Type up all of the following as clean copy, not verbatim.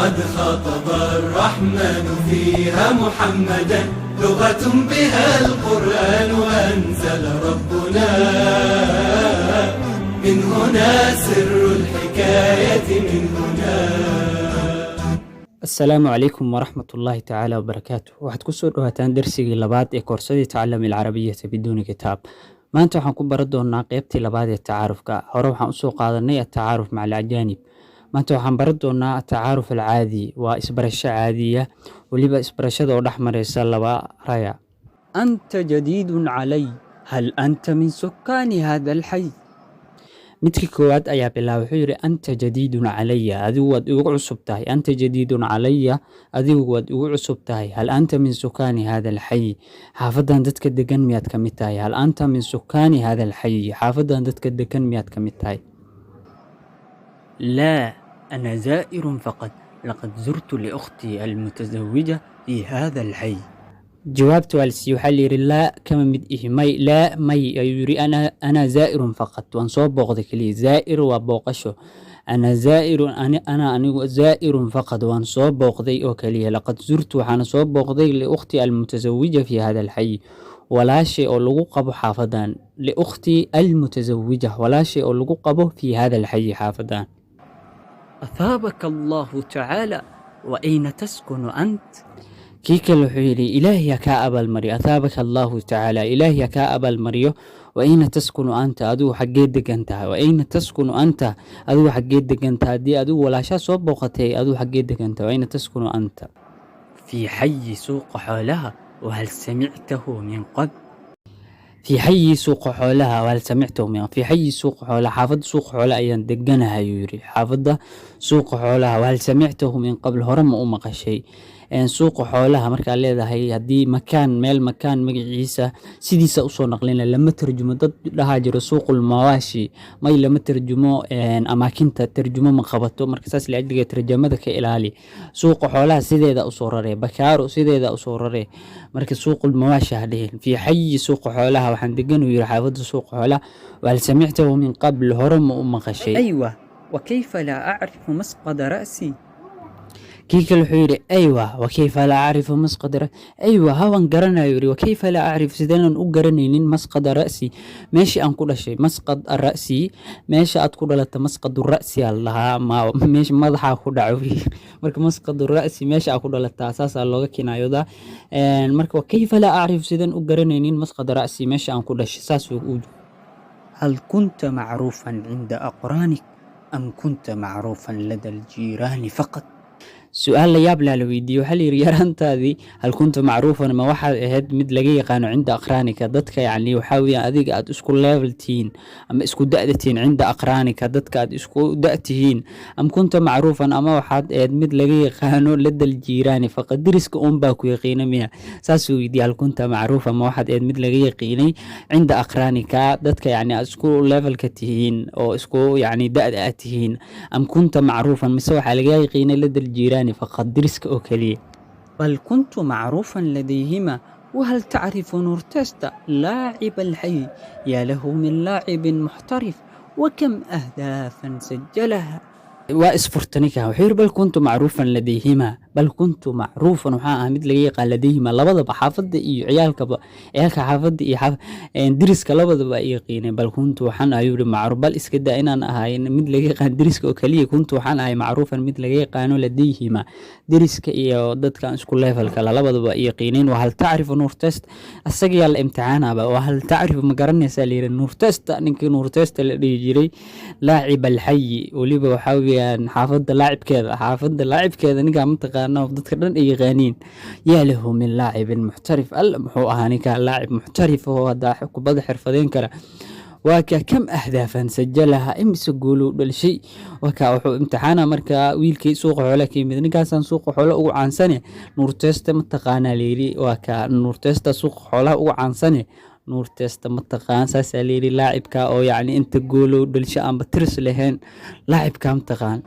قد خاطب الرحمن فيها محمدا لغة بها القرآن أنزل ربنا من هنا سر الحكاية من هنا. السلام عليكم ورحمة الله تعالى وبركاته. waxaad ku soo dhawaataan darsigii labaad ee koorsada Tacallum al-Arabiyyah biduuni kitaab. maanta waxaan ku baran doonaa qaybtii labaad ee tacaarufka. hore waxaan usoo qaadanay at-tacaaruf maca al-ajaanib. maanta waxaan baran doonaa at-tacaaruf al-caadi, waa isbarasho caadiya, waliba isbarashada oo dhex maraysa laba raya. anta jadiidun calay, hal anta min sukkaani hada alxay. midkii koowaad ayaa bilaabay, wuxuu yidhi anta jadiidun calaya, adigu waad igu cusub tahay. anta jadiidun calaya, adigu waad igu cusub tahay. hal anta min sukaani hada alxay, xaafadan dadka degan miyaad ka mid tahay. hal anta min sukaani hada alxay, xaafadan dadka degan miyaad ka mid tahay. laa ana zaa'irun faqad, laqad zurtu liukhtii almutazawija fi hada alxay. jawaabta waa lasiiye, waxaa layidhi laa kama mid ihi, may laa may ayuu yidhi, ana zaa'irun faqad, waan soo booqday keliya. zaa'ir waa booqasho. ana zaa'irun anigu zaa'irun faqad, waan soo booqday oo keliya. laqad zurtu waxaana soo booqday liukhtii almutazawija fi hada alxay, walaashay oo lagu qabo xaafadan. liukhtii almutazawija, walaashay oo lagu qabo fi hada alxay, xaafadan. athaabaka allahu tacaala wa ayna taskunu ant. kii kale wuxuu yidhi ilaahi ha kaa abaalmariyo. athaabaka allahu tacaala, ilaahi ha kaa abaalmariyo. wa ayna taskunu anta, adigu xaggee degan tahay. wa ayna taskunu anta, adigu xaggee degan tahay. haddii adigu walaashaa soo booqatay, adigu xaggee degan tahay. wa ayna taskunu anta. fii xayi suuqa xoolaha, wahal samictahu min qabl. في حي سوق حولها وهل سمعته من في حي سوق حولها، حافظ سوق حولها أيان دقنها يوري. حافظ سوق حولها وهل سمعته من قبل، هرم أمك شيء. إن سوق حولها مركا ليدا هي هدي مكان ميل مكان مجلسة سيدي سأوصل نقلنا لما ترجموا ضد لهاجر سوق المواشي، ما لما ترجموا إن أماكن ترجموا من خبطوا مركز لأجل ترجمة ذاك إلالي. سوق حولها سيدي ذا أصورره بكارو، سيدي ذا أصورره مركز سوق المواشي هذه. في حي سوق حولها وحندقن ويحافظ سوق حولها وهل سمعته من قبل، هرم أمك شيء. أيوة، وكيف لا أعرف مسقط رأسي. kii kale wuxuu yidhi aywa wakayfa laa acrifu masqada aywa hawan garanayo yidhi wakayfa laa acrifu sideenan u garanaynin masqada ra'si, meeshii aan ku dhashay. masqad ara'si, meesha aad ku dhalata masqadu ra'si aa lahaa, meesha madaxaa ku dhaco. marka masqadu ra'si meesha aa ku dhalataa saasaa looga kinaayodaa. marka wakayfa laa acrifu sideen u garanaynin masqada ra'si, meesha aan ku dhashay. saas uu hal kunta macruufan cinda aqraanik am kunta macruufan lada aljiiraani faqad. su-aal la yaab laa la weydiiyey, waxaa layidhi yaraantaadii hal kunta macruufan, ma waxaad ahayd mid laga yaqaano cinda aqraanika, dadka yacni waxaa weeyaan adiga aad isku level tihiin ama isku da' tihiin. cinda aqraanika, dadka aad isku da' tihiin. am kunta macruufan, ama waxaad ahayd mid laga yaqaano ladal jiiraani faqad, deriska unbaa ku yaqiina miya. saasuu weydiiyey, hal kunta macruufan, ma waxaad ahayd mid laga yaqiinay cinda aqraanika, dadka yacni aad isku levelka tihiin oo isku yacni da'da aad tihiin. am kunta macruufan, mise waxaa laga yaqiinay ladal jiiraani فقد درسك أوكلي. بل كنت معروفا لديهما، وهل تعرف نورتستا لاعب الحي، يا له من لاعب محترف وكم أهدافا سجلها. واسفرتنيكا وحير بل كنت معروفا لديهما، بل كنت معروفا وحا مid laga yaqaan ladayhima, labadaba xaafada iyo ciyaalkaba, ciyaalka xaafada iyo deriska labadaba ay yaqiineen. bal kuntu waxaan ahay yiri macruuf, bal iska daa inaan ahay mid laga yaqaan deriska oo kaliya. kuntu waxaan ahay macruufan mid laga yaqaano ladayhima, deriska iyo dadka isku levelka labadaba ay yaqiineen. wahal tacrifu nuur test, asaga la imtixaanaba. wahal tacrifu ma garanaysaa layiri nuur test, ninkii nuur test la dhihi jiray laacib alxay, waliba waxaa weeyaan xaafada laacibkeeda ninka mataqaan dadka dhan ay yaqaaniin. yaa lahu min laacibin muxtarif, alla muxuu ahaa ninka laacib muxtarif oo hadda kubadda xirfadeen kara. waa ka kam ahdaafan sajalaha, imise gooluu dhalishay. waa ka wuxuu imtixaana markaa wiilkii suuqa xoolaha ka yimid, ninkaasaan suuqa xoolaha ugu caansane nuurteesta mataqaanaa layidhi. waa ka nuurteesta suuqa xoolaha ugu caansane nuurteesta mataqaan. saasaa layidhi laacibka oo yacni inta gooluu dhalisho aanba tiris lahayn, laacibka mataqaan.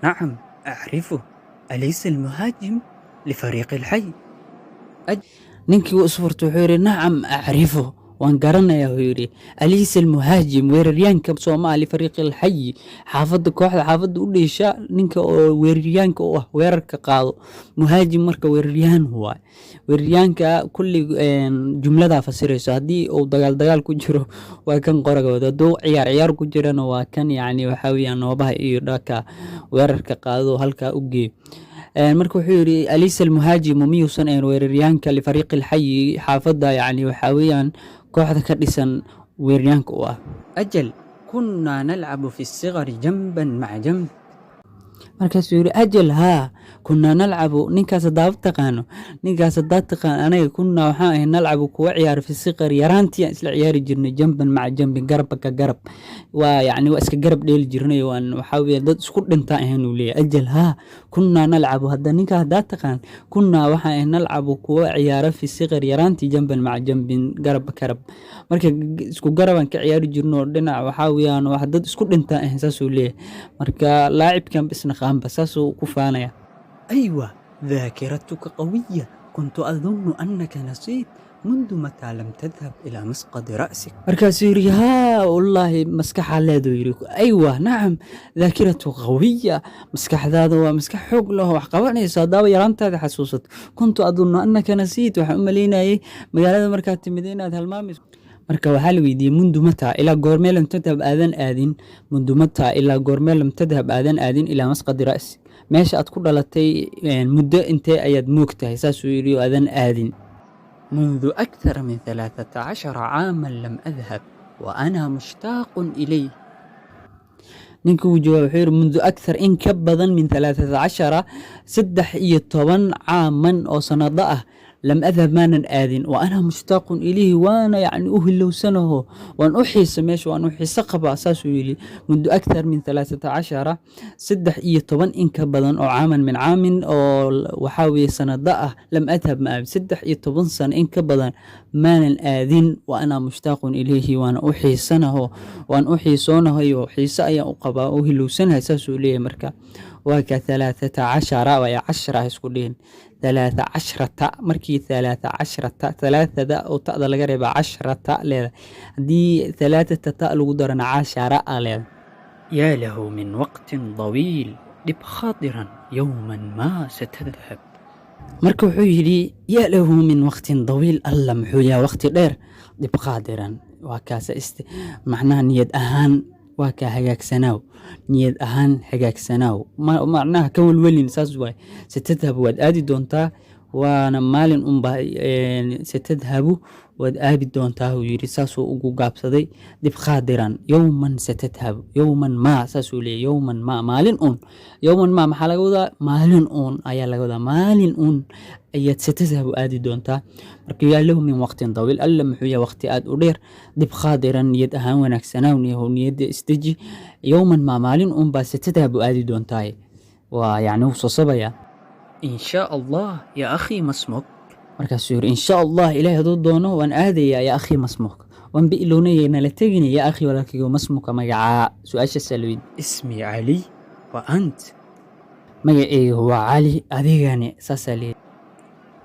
nacam acrifu, أليس المهاجم لفريق الحي. ninkii uu isfurtay wuxuu yidhi nacam acrifo, waan garanayaa uu yidhi aliisa almuhaajim weeraryaanka soomaali fariiq alxayi xaafadda kooxda xaafadda u dheesha ninka oo weeraryaanka u ah weerarka qaado muhaajim marka weeraryahan waay weeraryaanka kulli jumlada fasirayso haddii uu dagaal ku jiro waa kan qoragooda hadduu ciyaar ku jirana waa kan yacni waxaa weeyaan noobaha iyo dhaka weerarka qaado halkaa u geeyo marka wuxuu yidhi aliisa almuhaajimu miyuusan ahayn weeraryaanka lifariiqi alxayi xaafadda yacni waxaa weeyaan kooxda ka dhisan weeraryaanka u ah ajal kunnaa nalcabu fi sigari jamban maca jamb markaasuu yidhi ajal haa kunnaa nalcabu ninkaas haddaad taqaano anaga kunnaa waxaan ahay nalcabu kuwa ciyaara fi sigari yaraantiiaan isla ciyaari jirnay jamban maca jambin garabka ka garab waa yacni waa iska garab dheeli jirnay waan waxaa weeye dad isku dhintaa ahayn uu leeyahay ajal haa kunnaa nalcabu ninkaa haddaad taqaan kunnaa waxaan ahay nalcabu kuwa ciyaara fi sigari yaraantii jamban maca jambin garabka garab marka isku garabaan ka ciyaari jirno dhinac waxaa weeyaan wax dad isku dhintaa ahayn saasuu leeyahay marka laacibkan bisna qaanba saasuu ku faanaya أيوة ذاكرتك قوية كنت أظن أنك نسيت منذ متى لم تذهب إلى مسقط رأسك مركز يري ها والله مسكح على يري أيوة نعم ذاكرته قوية مسكح ذا ومسكح حق له وحقواني صداوي يرانت هذا حسوست كنت أظن أنك نسيت وحملينا مقالة مركز مدينة هالمامس marka waxaa la weydiiyey mundu mataa ilaa goormee lam tadhab aadan aadin mundu mataa ilaa goormee lam tadhab aadan aadin ilaa masqadi ra'si meesha aad ku dhalatay muddo intee ayaad moogtahay saasuu yidhi oo aadan aadin mundu akthara min 13 caaman lam adhab wa ana mushtaaqun ilayh ninka uu jawaab wuxuu yidhi mundu akthar in ka badan min 13 caaman oo sanado ah لم أذهب مانا آذن وأنا مشتاق إليه وأنا يعني أهلو سنه وأن أحيس ماش وأن أحيس قبع أساسه إلي منذ أكثر من 13 طبعا إن كبدا أو عاما من عام أو وحاوي سنة ضاء لم أذهب ما سدح طبعا سنة إن كبدا مانا آذن وأنا مشتاق إليه وأنا أحيسنه وأن أحيسونه يحيس أي أقبع أهلو سنه أساسه إليه مركا وك 13 ويا 10 يسكولين 13 مركي 13 3 أو تقدر لقرب 10 لذا دي 3 تاء لو درنا 10 لذا يا له من وقت طويل لب خاطرا يوما ما ستذهب مركو حيلي يا له من وقت طويل الله محويا وقت دير لب قادرا وكاس معناها نيد أهان وكا هجاك سناو نيد أهان هجاك سناو معناها كول ولين سازواي ستذهب وادي دونتا وانا مالين ستذهب وادي دونتا ويري ساسو ugu gaabsaday dib qaadiran yawman ستذهب يوما ما ساسو لي يوما ما مالين يوما ما maxaa laga wadaa maalin ayaa laga wadaa maalin ayaad ستذهب aadi doontaa marka yaa lahu min waqtin dawiil alla muxuu yahay waqti aad u dheer dib qaadiran niyad ahaan wanaagsanaaw niyadda istaji yawman ma maalin baa ستذهب aadi doontaa waa yani uu soo sabaya in sha Allah ya akhi masmuk markaasuu yiri in sha Allah ilaahay haduu doono waan aadaya ya akhi masmuk waan biiloonayna la tegina ya akhi walaalkayga masmuka magaca su'aasha salwiid ismi Ali wa ant magacaygu waa Ali adigani saasali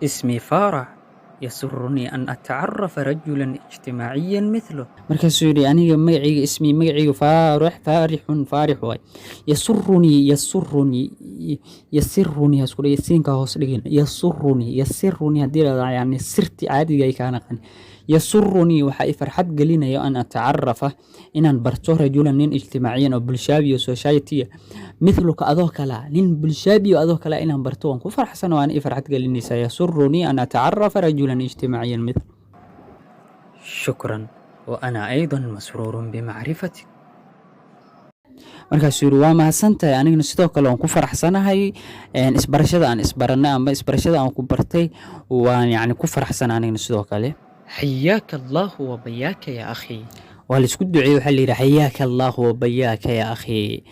اسمي فارح يسرني أن أتعرف رجلا اجتماعيا مثله مركز سوري أنا مقعي اسمي مقعي فارح واي يسرني هسكول يسين كهوس لجين يسرني هدي يعني سرتي عادي جاي كان يسرني وحي فرحت قلينا يا أن أتعرف إن برتو رجلا نين اجتماعيا أو بلشابي وسوشايتي مثلك أذوك لا نين بلشابي وأذوك لا إن برتوان كفر حسن وأنا فرحت قليني سيسرني أن أتعرف رجلا اجتماعيا مثل شكرا وأنا أيضا مسرور بمعرفتك markaasuu yiri waa mahadsantahay aniguna sidoo kale waan ku faraxsanahay isbarashada aan isbaranay ama isbarashada aan ku bartay waan yani ku faraxsanahay aniguna sidoo kale حياك الله وبياك يا أخي والاسكو دعي وحا ليري حياك الله وبياك يا أخي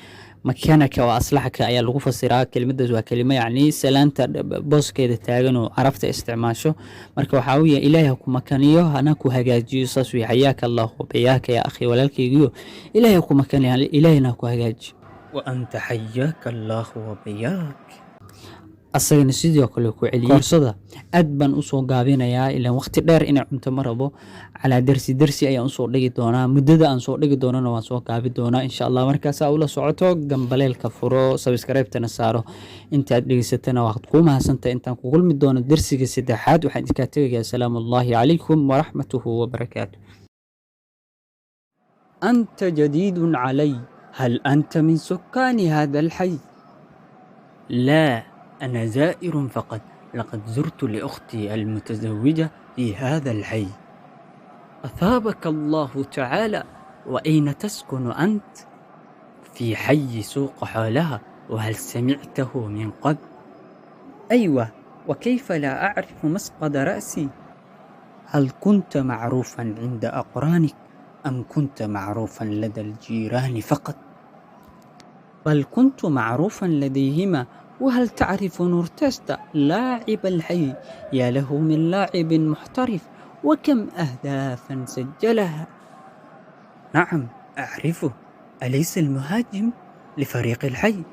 مكانك وأصلحك ayaa lagu fasiraa kelimadaas waa kelimo yani salaanta booskeeda taagan oo arafta isticmaasho marka waxa uu yahay ilaahay ku makaniyo ana ku hagaajiyo saas uu حياك الله وبياك يا أخي walaalkaygiyo ilaahay ku makaniyo ilaahayna ku hagaajiyo wa anta حياك الله وبياك asagana sidoo kale ku celiyey koorsada aad baan usoo gaabinayaa ilaan waqti dheer inay cunto ma rabo calaa dersi ayaan usoo dhigi doonaa muddada aan soo dhigi doonana waan soo gaabi doonaa insha allah markaasaa ula socoto gambaleelka furo sabskraybtana saaro intaad dhegeysatana waad kuu mahadsantahay intaan ku kulmi doono dersiga saddexaad waxaan idinkaa tegayaa asalaamu allaahi calaykum waraxmatuhu wabarakaatu أنت جديد علي هل أنت من سكان هذا الحي؟ لا أنا زائر فقط لقد زرت لأختي المتزوجة في هذا الحي أثابك الله تعالى وأين تسكن أنت؟ في حي سوق حولها وهل سمعته من قبل؟ أيوة وكيف لا أعرف مسقط رأسي؟ هل كنت معروفا عند أقرانك أم كنت معروفا لدى الجيران فقط؟ بل كنت معروفا لديهما وهل تعرف نورتيستا لاعب الحي يا له من لاعب محترف وكم أهدافا سجلها نعم أعرفه أليس المهاجم لفريق الحي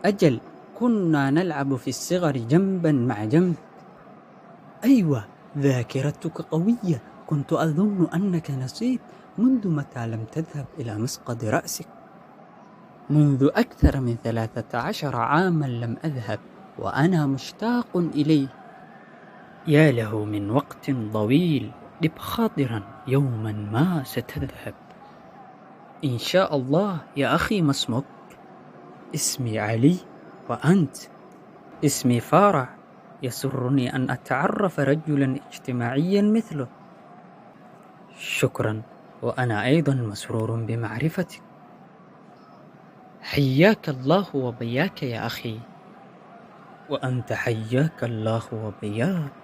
أجل كنا نلعب في الصغر جنبا مع جنب أيوة ذاكرتك قوية كنت أظن أنك نسيت منذ متى لم تذهب إلى مسقط رأسك منذ أكثر من 13 عاما لم أذهب وأنا مشتاق إليه يا له من وقت طويل لب خاطرا يوما ما ستذهب إن شاء الله يا أخي ما اسمك؟ اسمي علي وأنت؟ اسمي فارع يسرني أن أتعرف رجلا اجتماعيا مثله شكرا وأنا أيضا مسرور بمعرفتك حياك الله وبياك يا أخي وأنت حياك الله وبياك